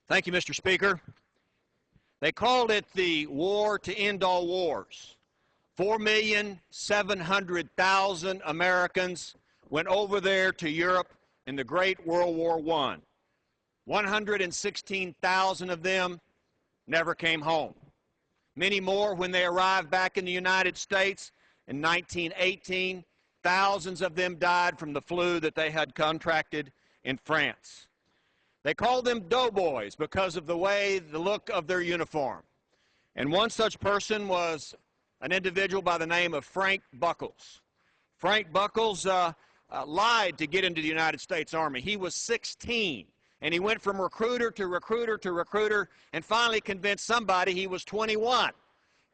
Thank you, Mr. Speaker. They called it the war to end all wars. 4,700,000 Americans went over there to Europe in the Great World War I. 116,000 of them never came home. Many more when they arrived back in the United States in 1918. Thousands of them died from the flu that they had contracted in France. They called them doughboys because of the look of their uniform. And one such person was an individual by the name of Frank Buckles. Frank Buckles lied to get into the United States Army. He was 16, and he went from recruiter to recruiter to recruiter, and finally convinced somebody he was 21.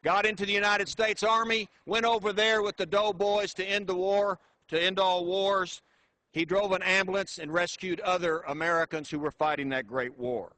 Got into the United States Army, went over there with the doughboys to end the war, to end all wars. He drove an ambulance and rescued other Americans who were fighting that great war.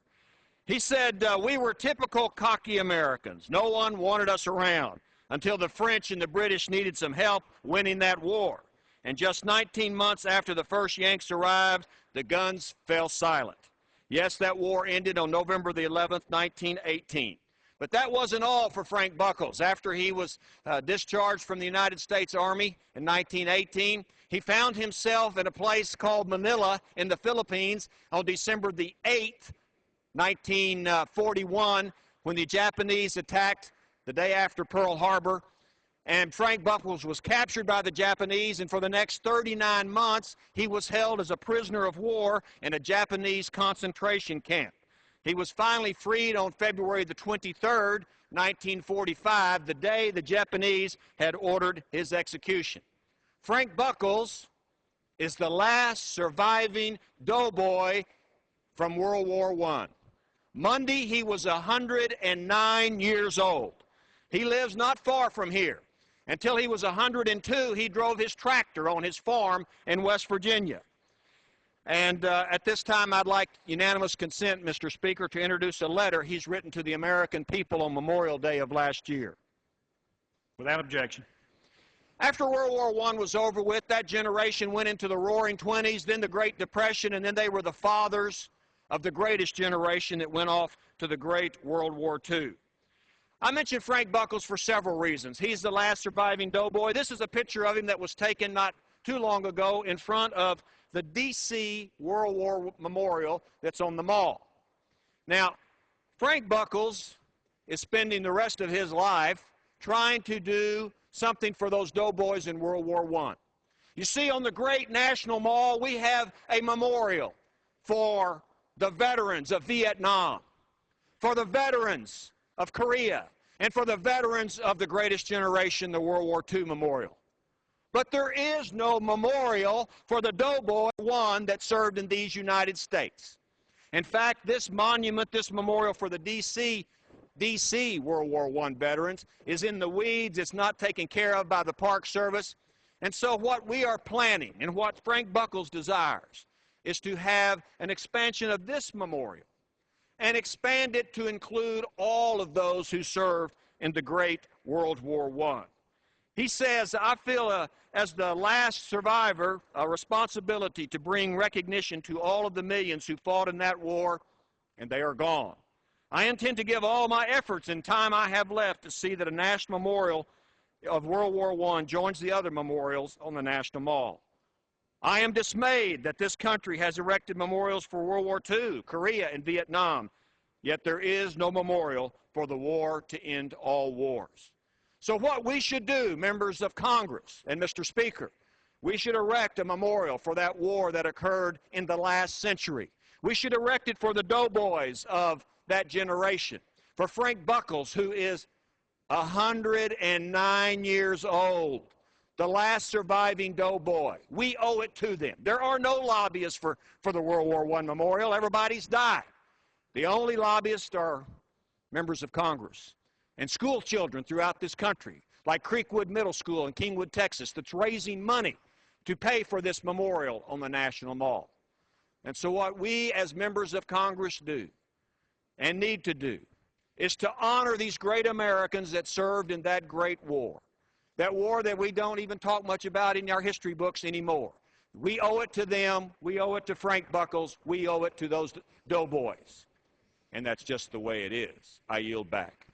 He said, we were typical cocky Americans. No one wanted us around until the French and the British needed some help winning that war. And just 19 months after the first Yanks arrived, the guns fell silent. Yes, that war ended on November the 11th, 1918. But that wasn't all for Frank Buckles. After he was discharged from the United States Army in 1918, he found himself in a place called Manila in the Philippines on December the 8th, 1941, when the Japanese attacked the day after Pearl Harbor. And Frank Buckles was captured by the Japanese, and for the next 39 months, he was held as a prisoner of war in a Japanese concentration camp. He was finally freed on February the 23rd, 1945, the day the Japanese had ordered his execution. Frank Buckles is the last surviving doughboy from World War I. Monday, he was 109 years old. He lives not far from here. Until he was 102, he drove his tractor on his farm in West Virginia. And at this time, I'd like unanimous consent, Mr. Speaker, to introduce a letter he's written to the American people on Memorial Day of last year. Without objection. After World War I was over with, that generation went into the Roaring '20s, then the Great Depression, and then they were the fathers of the greatest generation that went off to the Great World War II. I mentioned Frank Buckles for several reasons. He's the last surviving doughboy. This is a picture of him that was taken not too long ago in front of the D.C. World War Memorial that's on the mall. Now, Frank Buckles is spending the rest of his life trying to do something for those doughboys in World War I. You see, on the great National Mall, we have a memorial for the veterans of Vietnam, for the veterans of Korea, and for the veterans of the greatest generation, the World War II memorial. But there is no memorial for the doughboy one that served in these United States. In fact, this monument, this memorial for the D.C. World War I veterans is in the weeds. It's not taken care of by the Park Service. And so what we are planning and what Frank Buckles desires is to have an expansion of this memorial and expand it to include all of those who served in the Great World War I. He says, I feel as the last survivor a responsibility to bring recognition to all of the millions who fought in that war, and they are gone. I intend to give all my efforts and time I have left to see that a national memorial of World War I joins the other memorials on the National Mall. I am dismayed that this country has erected memorials for World War II, Korea, and Vietnam, yet there is no memorial for the war to end all wars. So what we should do, members of Congress and Mr. Speaker, we should erect a memorial for that war that occurred in the last century. We should erect it for the doughboys of that generation, for Frank Buckles, who is 109 years old, the last surviving doughboy. We owe it to them. There are no lobbyists for the World War I memorial. Everybody's died. The only lobbyists are members of Congress and school children throughout this country, like Creekwood Middle School in Kingwood, Texas, that's raising money to pay for this memorial on the National Mall. And so what we as members of Congress do and need to do is to honor these great Americans that served in that great war. That war that we don't even talk much about in our history books anymore. We owe it to them. We owe it to Frank Buckles. We owe it to those doughboys. And that's just the way it is. I yield back.